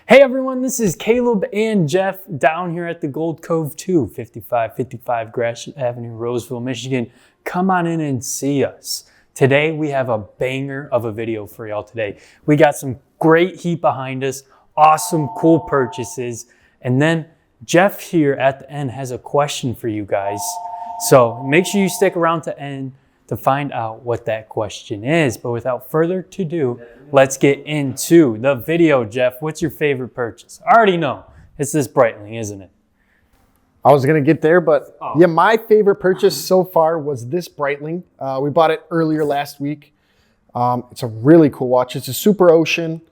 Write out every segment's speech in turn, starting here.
Hey everyone, this is Caleb and Jeff down here at the Gold Cove 2, 5555 Gratiot Avenue, Roseville, Michigan. Come on in and see us. Today we have a banger of a video for y'all today. We got some great heat behind us, awesome, cool purchases, and then Jeff here at the end has a question for you guys. So make sure you stick around to the end to find out what that question is. But without further ado, let's get into the video. Jeff, what's your favorite purchase? I already know. It's this Breitling, isn't it? I was going to get there, but yeah, my favorite purchase so far was this Breitling. We bought it earlier last week. It's a really cool watch. It's a Super Ocean.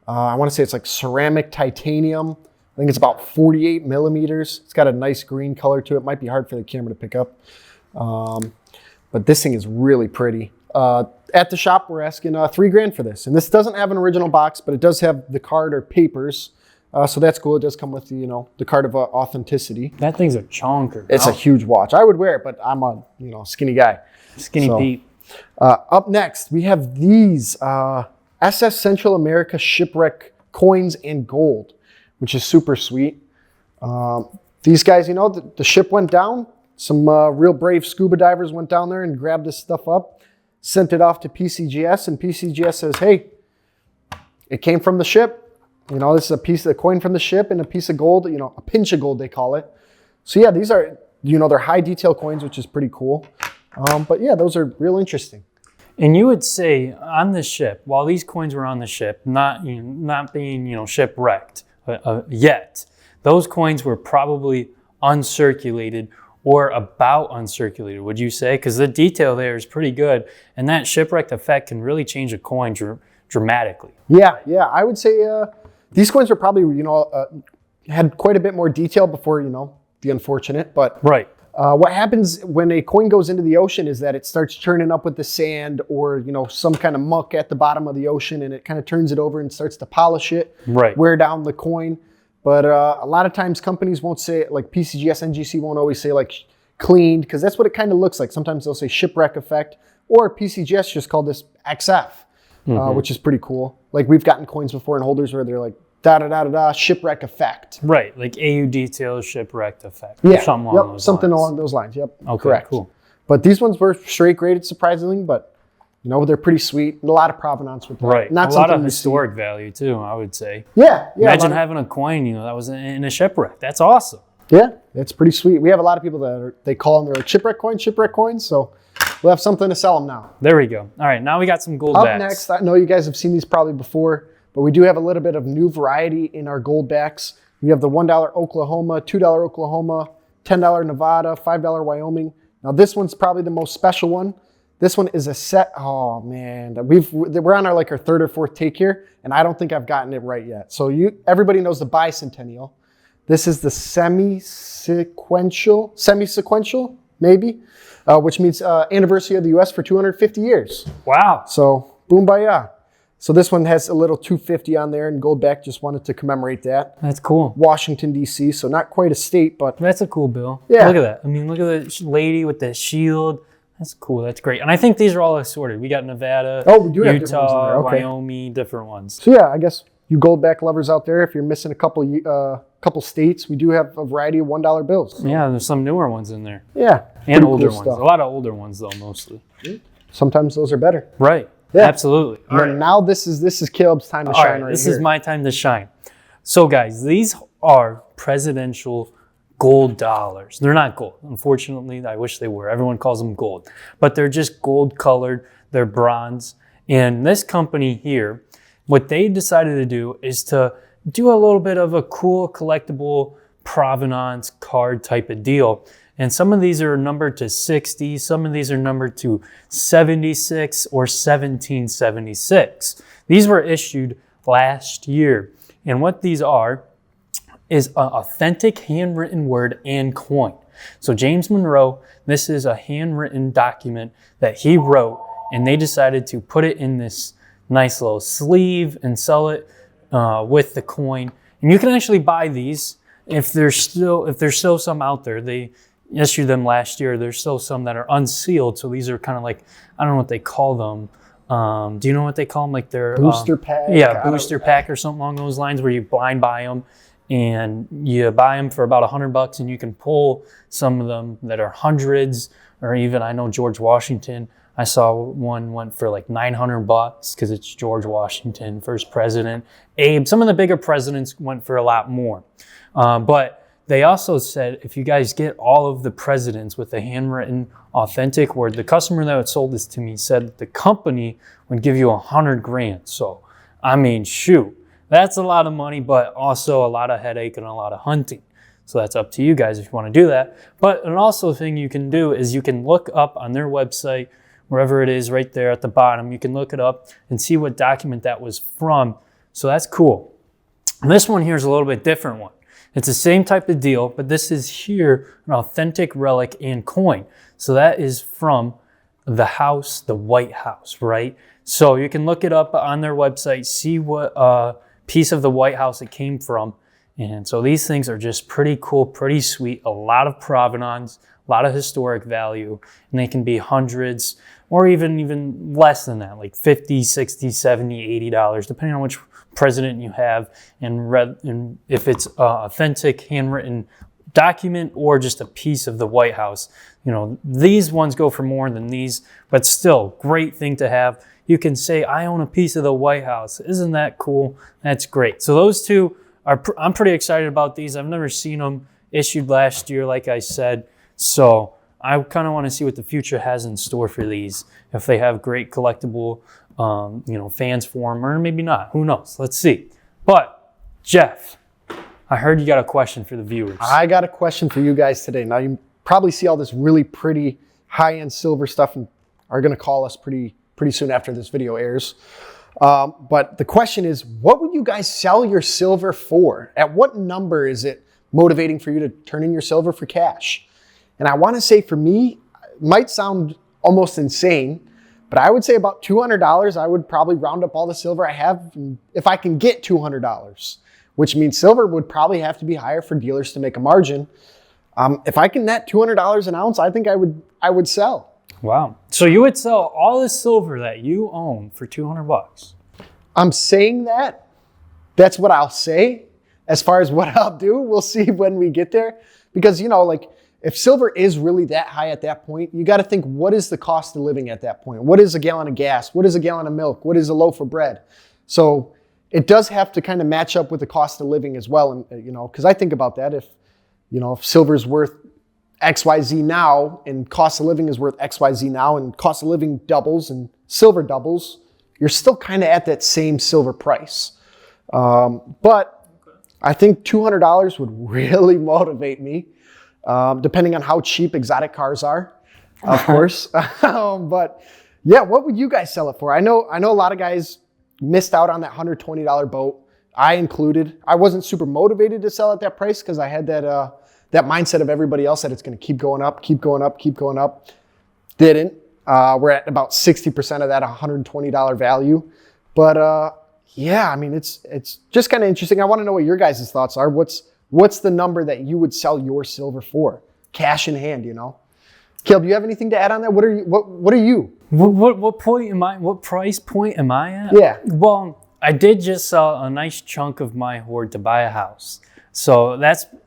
I want to say it's like ceramic titanium. I think it's about 48 millimeters. It's got a nice green color to it. Might be hard for the camera to pick up. But this thing is really pretty. At the shop, we're asking $3,000 for this. And this doesn't have an original box, but it does have the card or papers. So that's cool. It does come with, the card of authenticity. That thing's a chonker. It's a huge watch. I would wear it, but I'm a, skinny guy. Skinny Pete. Up next, we have these SS Central America Shipwreck coins in gold, which is super sweet. These guys, the ship went down. Some real brave scuba divers went down there and grabbed this stuff up, sent it off to PCGS, and PCGS says, hey, it came from the ship. This is a piece of the coin from the ship and a piece of gold, a pinch of gold, they call it. So yeah, these are, they're high detail coins, which is pretty cool. But yeah, those are real interesting. And you would say on the ship, while these coins were on the ship, not being, shipwrecked yet, those coins were probably uncirculated or about uncirculated, would you say? Because the detail there is pretty good, and that shipwrecked effect can really change a coin dramatically. Yeah, I would say these coins were probably, had quite a bit more detail before, the unfortunate. But right. What happens when a coin goes into the ocean is that it starts churning up with the sand or, some kind of muck at the bottom of the ocean, and it kind of turns it over and starts to polish it, wear down the coin. But a lot of times companies won't say it, like PCGS, NGC won't always say like cleaned, because that's what it kind of looks like. Sometimes they'll say shipwreck effect, or PCGS just called this XF, which is pretty cool. Like we've gotten coins before in holders where they're like da-da-da-da-da, shipwreck effect. Right, like AU details, shipwrecked effect. Yeah, something along those lines, yep. Okay, correct. Cool. But these ones were straight graded, surprisingly, but they're pretty sweet. A lot of provenance with that. Right. Not a lot of historic value too, I would say. Yeah. Imagine having a coin, that was in a shipwreck. That's awesome. Yeah, it's pretty sweet. We have a lot of people they call them their shipwreck coins. So we'll have something to sell them now. There we go. All right, now we got some Goldbacks. Up next, I know you guys have seen these probably before, but we do have a little bit of new variety in our Goldbacks. We have the $1 Oklahoma, $2 Oklahoma, $10 Nevada, $5 Wyoming. Now this one's probably the most special one. This one is a set. Oh man, we're on our third or fourth take here, and I don't think I've gotten it right yet. So everybody knows the bicentennial. This is the semi-sequential, maybe, which means anniversary of the U.S. for 250 years. Wow. So boom, baya. So this one has a little 250 on there, and Goldback just wanted to commemorate that. That's cool. Washington, D.C., so not quite a state, but that's a cool bill. Yeah. Look at that. I mean, look at the lady with the shield. That's cool. That's great. And I think these are all assorted. We got Nevada, we do have Utah, okay. Wyoming, different ones. So yeah, I guess you Goldback lovers out there, if you're missing a couple states, we do have a variety of $1 bills. So. Yeah, there's some newer ones in there. Yeah. And older ones. Stuff. A lot of older ones though, mostly. Sometimes those are better. Right. Yeah. Absolutely. All right. Now this is Caleb's time to shine right this here. Is my time to shine. So guys, these are presidential gold dollars. They're not gold. Unfortunately, I wish they were. Everyone calls them gold. But they're just gold colored. They're bronze. And this company here, what they decided to do is to do a little bit of a cool collectible provenance card type of deal. And some of these are numbered to 60. Some of these are numbered to 76 or 1776. These were issued last year. And what these are is an authentic handwritten word and coin. So James Monroe, this is a handwritten document that he wrote, and they decided to put it in this nice little sleeve and sell it with the coin. And you can actually buy these if there's still some out there. They issued them last year. There's still some that are unsealed. So these are kind of like, I don't know what they call them. Do you know what they call them? Like their Booster pack. Yeah, booster pack or something along those lines, where you blind buy them, and you buy them for about $100, and you can pull some of them that are hundreds, or even I know George Washington. I saw one went for like $900 because it's George Washington, first president. Abe, some of the bigger presidents went for a lot more. But they also said if you guys get all of the presidents with a handwritten authentic word, the customer that sold this to me said that the company would give you $100,000. So, I mean, shoot, that's a lot of money, but also a lot of headache and a lot of hunting. So that's up to you guys if you want to do that. But an also thing you can do is you can look up on their website, wherever it is right there at the bottom, you can look it up and see what document that was from. So that's cool. And this one here is a little bit different one. It's the same type of deal, but this is here an authentic relic and coin. So that is from the house, the White House, right? So you can look it up on their website, see what piece of the White House it came from. And so these things are just pretty cool, pretty sweet, a lot of provenance, a lot of historic value, and they can be hundreds or even less than that, like $50, $60, $70, $80, depending on which president you have, and if it's authentic handwritten document or just a piece of the White House. You know, these ones go for more than these, but still, great thing to have. You can say, I own a piece of the White House. Isn't that cool? That's great. So those two I'm pretty excited about these. I've never seen them issued last year, like I said. So I kind of want to see what the future has in store for these. If they have great collectible, fans for them, or maybe not. Who knows? Let's see. But Jeff, I heard you got a question for the viewers. I got a question for you guys today. Now you probably see all this really pretty high-end silver stuff and are going to call us pretty soon after this video airs. But the question is, what would you guys sell your silver for? At what number is it motivating for you to turn in your silver for cash? And I want to say for me, it might sound almost insane, but I would say about $200. I would probably round up all the silver I have if I can get $200, which means silver would probably have to be higher for dealers to make a margin. If I can net $200 an ounce, I think I would sell. Wow. So you would sell all the silver that you own for $200? I'm saying that. That's what I'll say. As far as what I'll do, we'll see when we get there. Because, if silver is really that high at that point, you got to think, what is the cost of living at that point? What is a gallon of gas? What is a gallon of milk? What is a loaf of bread? So it does have to kind of match up with the cost of living as well. And, because I think about that, if silver's worth XYZ now and cost of living is worth XYZ now and cost of living doubles and silver doubles, you're still kind of at that same silver price. But I think $200 would really motivate me, depending on how cheap exotic cars are, of course. But yeah, what would you guys sell it for? I know a lot of guys missed out on that $120 boat. I included. I wasn't super motivated to sell at that price because I had that mindset of everybody else that it's going to keep going up, keep going up, keep going up. Didn't. We're at about 60% of that $120 value. But it's just kind of interesting. I want to know what your guys' thoughts are. What's the number that you would sell your silver for? Cash in hand, Caleb, do you have anything to add on that? What are you? What price point am I at? Yeah. Well, I did just sell a nice chunk of my hoard to buy a house. So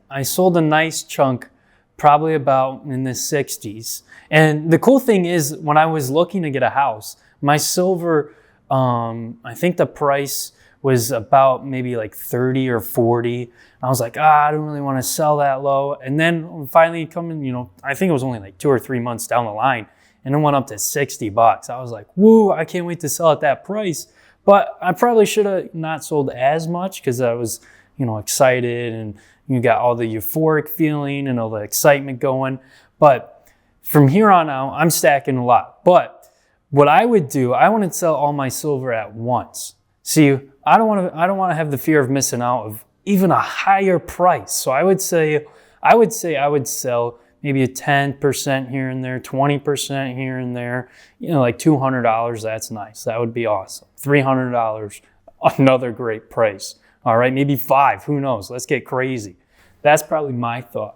I sold a nice chunk, probably about in the 60s. And the cool thing is, when I was looking to get a house, my silver, I think the price was about maybe like 30 or 40. I was like, I don't really want to sell that low. And then finally coming, I think it was only like 2 or 3 months down the line, and it went up to $60. I was like, woo, I can't wait to sell at that price. But I probably should have not sold as much because I was, excited, and you got all the euphoric feeling and all the excitement going. But from here on out, I'm stacking a lot. But what I would do, I want to sell all my silver at once. See, I don't want to have the fear of missing out of even a higher price. So I would say I would sell maybe a 10% here and there, 20% here and there, like $200. That's nice. That would be awesome. $300, another great price. All right, maybe $500, who knows? Let's get crazy. That's probably my thought.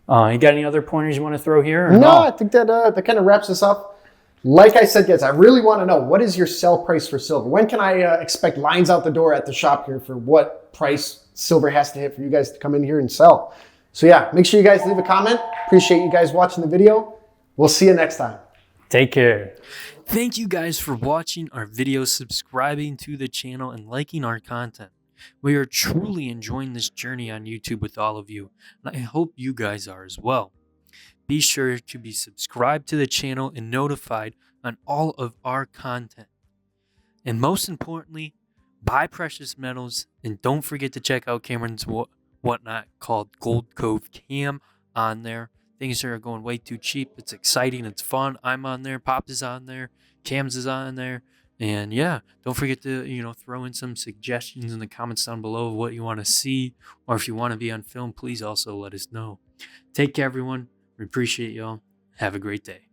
You got any other pointers you want to throw here? No, I think that kind of wraps us up. Like I said, guys, I really want to know, what is your sell price for silver? When can I expect lines out the door at the shop here for what price silver has to hit for you guys to come in here and sell? So yeah, make sure you guys leave a comment. Appreciate you guys watching the video. We'll see you next time. Take care. Thank you guys for watching our videos, subscribing to the channel, and liking our content. We are truly enjoying this journey on YouTube with all of you, and I hope you guys are as well. Be sure to be subscribed to the channel and notified on all of our content. And most importantly, buy precious metals, and don't forget to check out Cameron's whatnot called Gold Cove Cam on there. Things are going way too cheap. It's exciting. It's fun. I'm on there. Pops is on there. Cams is on there. And yeah, don't forget to, throw in some suggestions in the comments down below of what you want to see. Or if you want to be on film, please also let us know. Take care, everyone. We appreciate y'all. Have a great day.